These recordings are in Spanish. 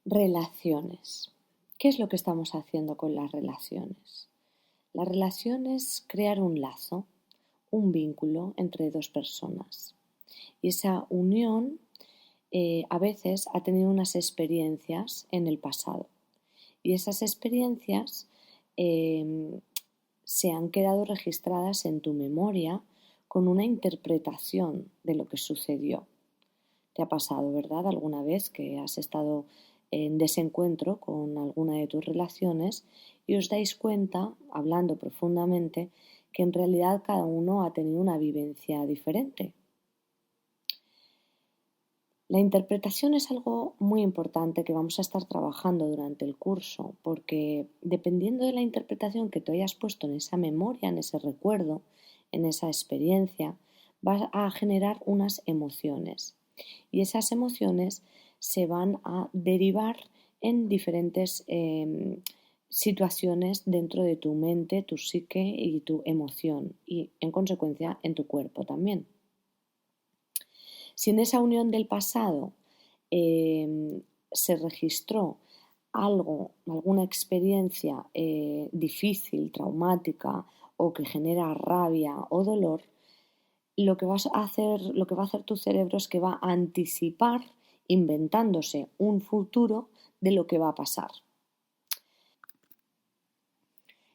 Relaciones. ¿Qué es lo que estamos haciendo con las relaciones? La relación es crear un lazo, un vínculo entre dos personas. Y esa unión a veces ha tenido unas experiencias en el pasado. Y esas experiencias se han quedado registradas en tu memoria con una interpretación de lo que sucedió. Te ha pasado, ¿verdad? Alguna vez que has estado en desencuentro con alguna de tus relaciones y os dais cuenta, hablando profundamente, que en realidad cada uno ha tenido una vivencia diferente. La interpretación es algo muy importante que vamos a estar trabajando durante el curso, porque dependiendo de la interpretación que tú hayas puesto en esa memoria, en ese recuerdo, en esa experiencia, vas a generar unas emociones. Y esas emociones se van a derivar en diferentes situaciones dentro de tu mente, tu psique y tu emoción, y en consecuencia en tu cuerpo también. Si en esa unión del pasado se registró algo, alguna experiencia difícil, traumática o que genera rabia o dolor, lo que va a hacer tu cerebro es que va a anticipar inventándose un futuro de lo que va a pasar.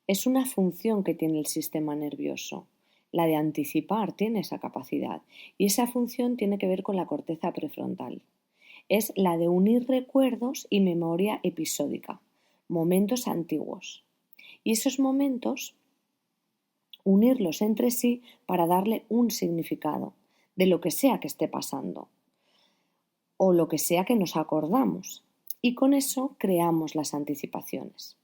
Es una función que tiene el sistema nervioso. La de anticipar tiene esa capacidad y esa función tiene que ver con la corteza prefrontal. Es la de unir recuerdos y memoria episódica, momentos antiguos. Y esos momentos, unirlos entre sí para darle un significado de lo que sea que esté pasando o lo que sea que nos acordamos. Y con eso creamos las anticipaciones.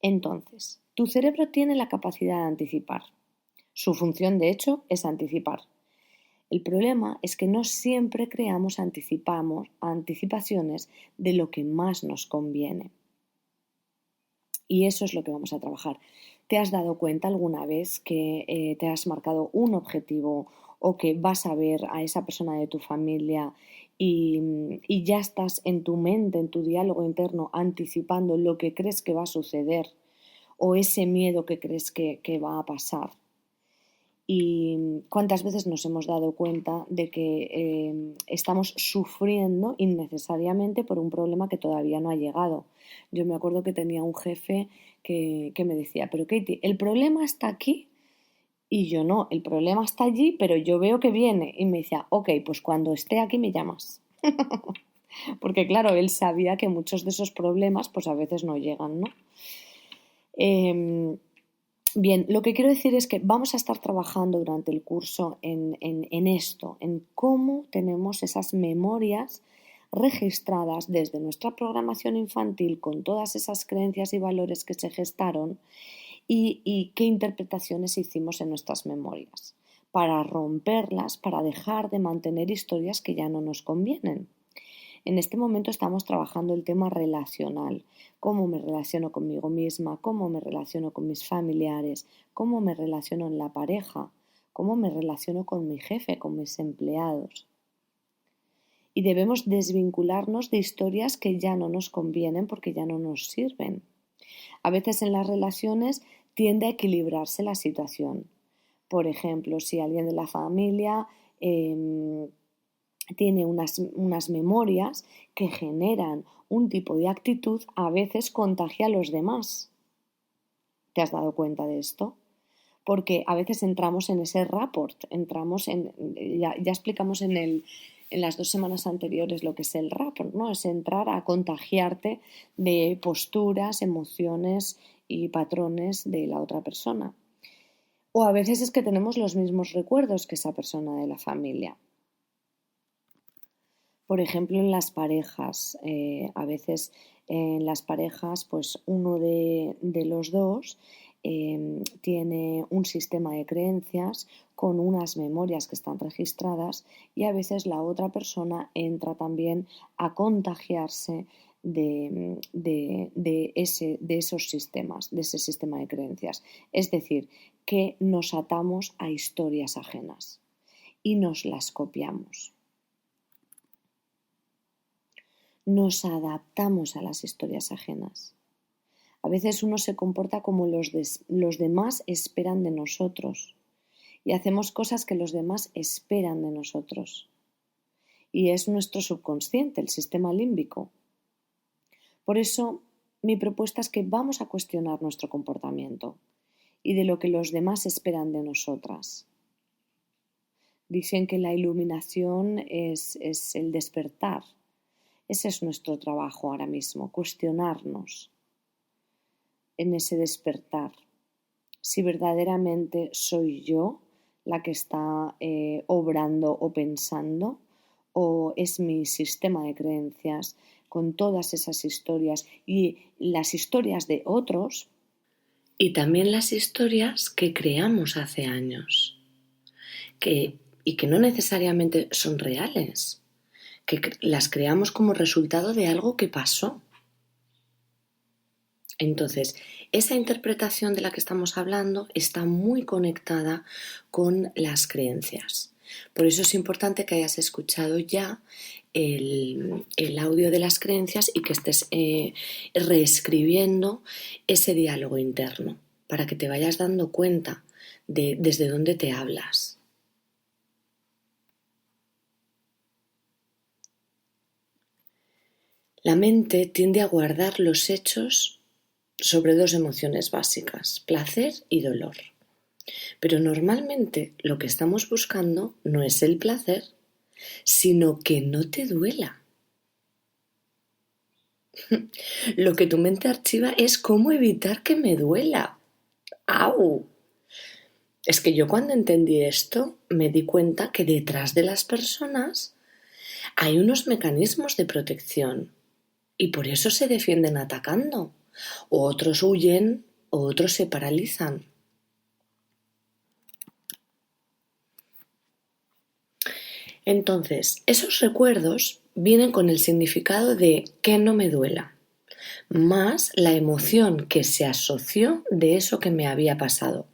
Entonces, tu cerebro tiene la capacidad de anticipar. Su función, de hecho, es anticipar. El problema es que no siempre creamos anticipaciones de lo que más nos conviene. Y eso es lo que vamos a trabajar. ¿Te has dado cuenta alguna vez que te has marcado un objetivo o que vas a ver a esa persona de tu familia y ya estás en tu mente, en tu diálogo interno, anticipando lo que crees que va a suceder o ese miedo que crees que va a pasar? Y cuántas veces nos hemos dado cuenta de que estamos sufriendo innecesariamente por un problema que todavía no ha llegado. Yo me acuerdo que tenía un jefe que me decía, pero Katie, el problema está aquí. Y yo no, el problema está allí, pero yo veo que viene. Y me decía, ok, pues cuando esté aquí me llamas. Porque claro, él sabía que muchos de esos problemas pues a veces no llegan, ¿no? Bien, lo que quiero decir es que vamos a estar trabajando durante el curso en esto, en cómo tenemos esas memorias registradas desde nuestra programación infantil con todas esas creencias y valores que se gestaron y qué interpretaciones hicimos en nuestras memorias para romperlas, para dejar de mantener historias que ya no nos convienen. En este momento estamos trabajando el tema relacional, cómo me relaciono conmigo misma, cómo me relaciono con mis familiares, cómo me relaciono en la pareja, cómo me relaciono con mi jefe, con mis empleados. Y debemos desvincularnos de historias que ya no nos convienen porque ya no nos sirven. A veces en las relaciones tiende a equilibrarse la situación. Por ejemplo, si alguien de la familia tiene unas memorias que generan un tipo de actitud, a veces contagia a los demás. ¿Te has dado cuenta de esto? Porque a veces entramos en ese rapport, ya explicamos en las 2 semanas anteriores lo que es el rapport, ¿no? Es entrar a contagiarte de posturas, emociones y patrones de la otra persona. O a veces es que tenemos los mismos recuerdos que esa persona de la familia. Por ejemplo, en las parejas, a veces en las parejas, pues uno de los dos tiene un sistema de creencias con unas memorias que están registradas y a veces la otra persona entra también a contagiarse de esos sistemas, de ese sistema de creencias. Es decir, que nos atamos a historias ajenas y nos las copiamos. Nos adaptamos a las historias ajenas. A veces uno se comporta como los demás esperan de nosotros y hacemos cosas que los demás esperan de nosotros. Y es nuestro subconsciente, el sistema límbico. Por eso, mi propuesta es que vamos a cuestionar nuestro comportamiento y de lo que los demás esperan de nosotras. Dicen que la iluminación es el despertar. Ese es nuestro trabajo ahora mismo, cuestionarnos en ese despertar. Si verdaderamente soy yo la que está obrando o pensando, o es mi sistema de creencias con todas esas historias y las historias de otros y también las historias que creamos hace años y que no necesariamente son reales, que las creamos como resultado de algo que pasó. Entonces, esa interpretación de la que estamos hablando está muy conectada con las creencias. Por eso es importante que hayas escuchado ya el audio de las creencias y que estés reescribiendo ese diálogo interno para que te vayas dando cuenta de desde dónde te hablas. La mente tiende a guardar los hechos sobre dos emociones básicas, placer y dolor. Pero normalmente lo que estamos buscando no es el placer, sino que no te duela. Lo que tu mente archiva es cómo evitar que me duela. ¡Au! Es que yo cuando entendí esto me di cuenta que detrás de las personas hay unos mecanismos de protección y por eso se defienden atacando. O otros huyen o otros se paralizan. Entonces, esos recuerdos vienen con el significado de que no me duela, más la emoción que se asoció de eso que me había pasado,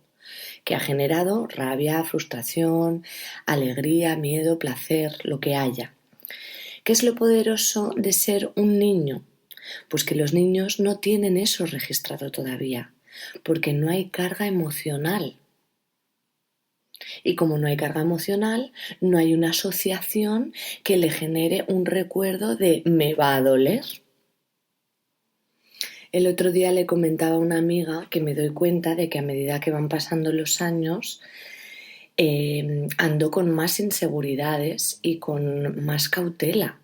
que ha generado rabia, frustración, alegría, miedo, placer, lo que haya. ¿Qué es lo poderoso de ser un niño? Pues que los niños no tienen eso registrado todavía, porque no hay carga emocional. Y como no hay carga emocional, no hay una asociación que le genere un recuerdo de me va a doler. El otro día le comentaba a una amiga que me doy cuenta de que a medida que van pasando los años, ando con más inseguridades y con más cautela.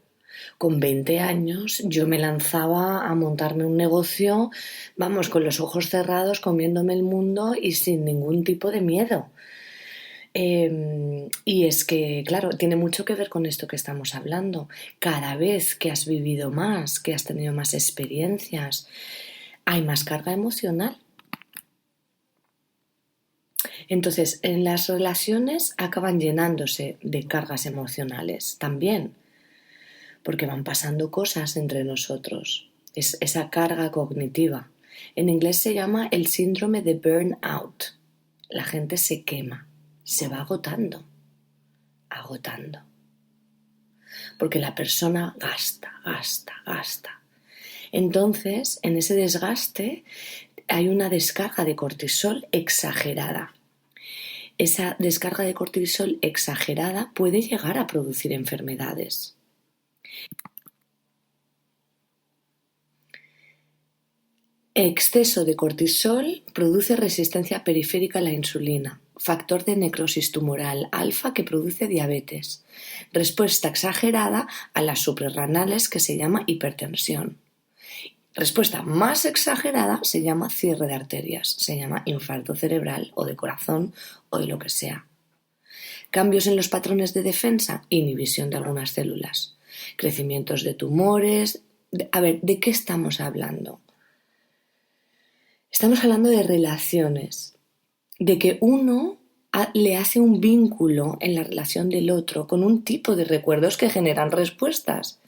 Con 20 años yo me lanzaba a montarme un negocio, vamos, con los ojos cerrados, comiéndome el mundo y sin ningún tipo de miedo. Y es que, claro, tiene mucho que ver con esto que estamos hablando. Cada vez que has vivido más, que has tenido más experiencias, hay más carga emocional. Entonces, en las relaciones acaban llenándose de cargas emocionales también, porque van pasando cosas entre nosotros. Es esa carga cognitiva. En inglés se llama el síndrome de burnout. La gente se quema, se va agotando. Porque la persona gasta. Entonces, en ese desgaste hay una descarga de cortisol exagerada. Esa descarga de cortisol exagerada puede llegar a producir enfermedades. Exceso de cortisol produce resistencia periférica a la insulina, factor de necrosis tumoral alfa que produce diabetes, respuesta exagerada a las suprarrenales que se llama hipertensión. Respuesta más exagerada se llama cierre de arterias, se llama infarto cerebral o de corazón o de lo que sea. Cambios en los patrones de defensa, inhibición de algunas células, crecimientos de tumores. ¿De qué estamos hablando? Estamos hablando de relaciones, de que uno le hace un vínculo en la relación del otro con un tipo de recuerdos que generan respuestas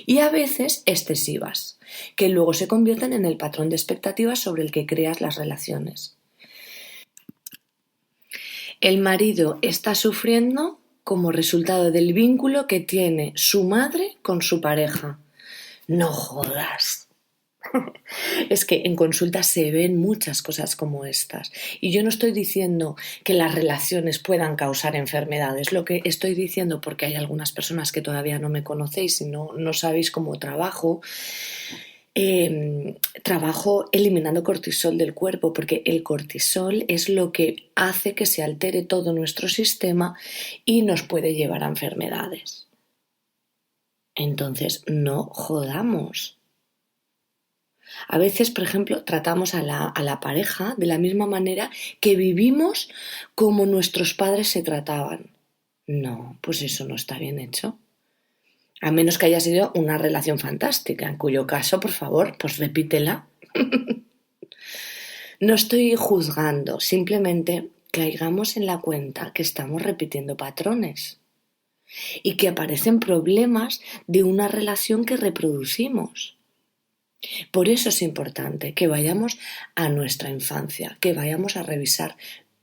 y a veces excesivas, que luego se convierten en el patrón de expectativas sobre el que creas las relaciones. El marido está sufriendo como resultado del vínculo que tiene su madre con su pareja. No jodas. Es que en consulta se ven muchas cosas como estas. Y yo no estoy diciendo que las relaciones puedan causar enfermedades. Lo que estoy diciendo, porque hay algunas personas que todavía no me conocéis y no sabéis cómo trabajo, trabajo eliminando cortisol del cuerpo, porque el cortisol es lo que hace que se altere todo nuestro sistema y nos puede llevar a enfermedades. Entonces, no jodamos. A veces, por ejemplo, tratamos a la pareja de la misma manera que vivimos como nuestros padres se trataban. No, pues eso no está bien hecho. A menos que haya sido una relación fantástica, en cuyo caso, por favor, pues repítela. No estoy juzgando, simplemente caigamos en la cuenta que estamos repitiendo patrones y que aparecen problemas de una relación que reproducimos. Por eso es importante que vayamos a nuestra infancia, que vayamos a revisar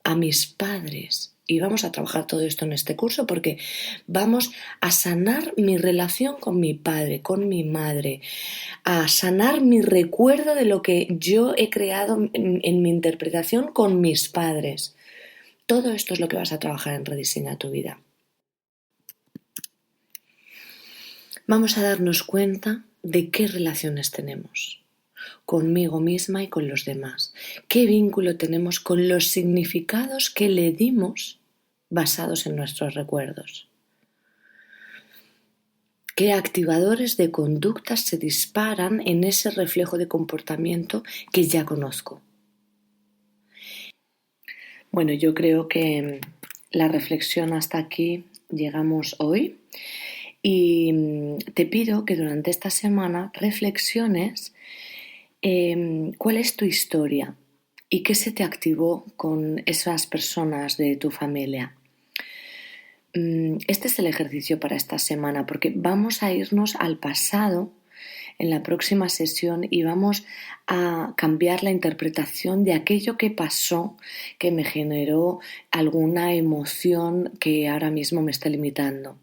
a mis padres. Y vamos a trabajar todo esto en este curso porque vamos a sanar mi relación con mi padre, con mi madre, a sanar mi recuerdo de lo que yo he creado en mi interpretación con mis padres. Todo esto es lo que vas a trabajar en Rediseña tu vida. Vamos a darnos cuenta de qué relaciones tenemos conmigo misma y con los demás. ¿Qué vínculo tenemos con los significados que le dimos basados en nuestros recuerdos? ¿Qué activadores de conductas se disparan en ese reflejo de comportamiento que ya conozco? Bueno, yo creo que la reflexión hasta aquí llegamos hoy y te pido que durante esta semana reflexiones cuál es tu historia y qué se te activó con esas personas de tu familia. Este es el ejercicio para esta semana porque vamos a irnos al pasado en la próxima sesión y vamos a cambiar la interpretación de aquello que pasó que me generó alguna emoción que ahora mismo me está limitando.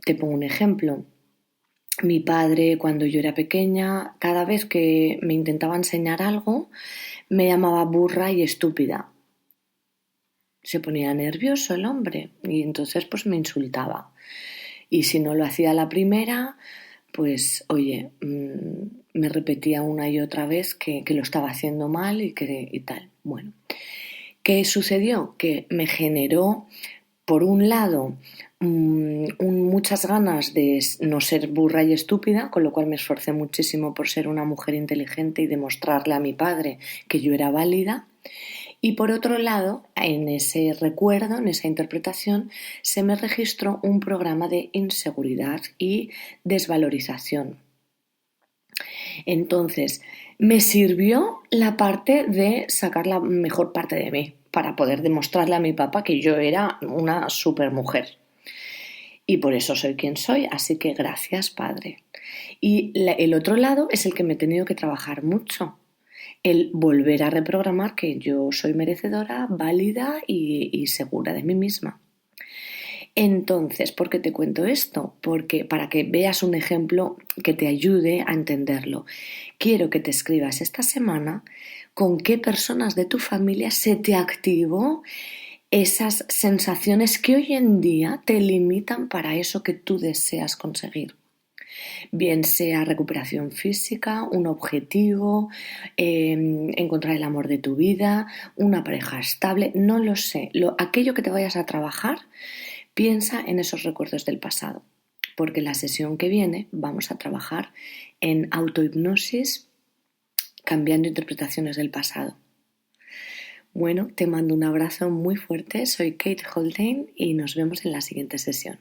Te pongo un ejemplo. Mi padre, cuando yo era pequeña, cada vez que me intentaba enseñar algo, me llamaba burra y estúpida. Se ponía nervioso el hombre y entonces pues me insultaba. Y si no lo hacía a la primera, pues oye, me repetía una y otra vez que lo estaba haciendo mal y tal. Bueno, ¿qué sucedió? Que me generó, por un lado, muchas ganas de no ser burra y estúpida, con lo cual me esforcé muchísimo por ser una mujer inteligente y demostrarle a mi padre que yo era válida. Y por otro lado, en ese recuerdo, en esa interpretación, se me registró un programa de inseguridad y desvalorización. Entonces, me sirvió la parte de sacar la mejor parte de mí para poder demostrarle a mi papá que yo era una supermujer. Y por eso soy quien soy, así que gracias, padre. Y el otro lado es el que me he tenido que trabajar mucho. El volver a reprogramar que yo soy merecedora, válida y segura de mí misma. Entonces, ¿por qué te cuento esto? Porque para que veas un ejemplo que te ayude a entenderlo, quiero que te escribas esta semana con qué personas de tu familia se te activó esas sensaciones que hoy en día te limitan para eso que tú deseas conseguir. Bien sea recuperación física, un objetivo, encontrar el amor de tu vida, una pareja estable, no lo sé. Aquello que te vayas a trabajar, piensa en esos recuerdos del pasado, porque la sesión que viene vamos a trabajar en autohipnosis, cambiando interpretaciones del pasado. Bueno, te mando un abrazo muy fuerte, soy Kate Haldane y nos vemos en la siguiente sesión.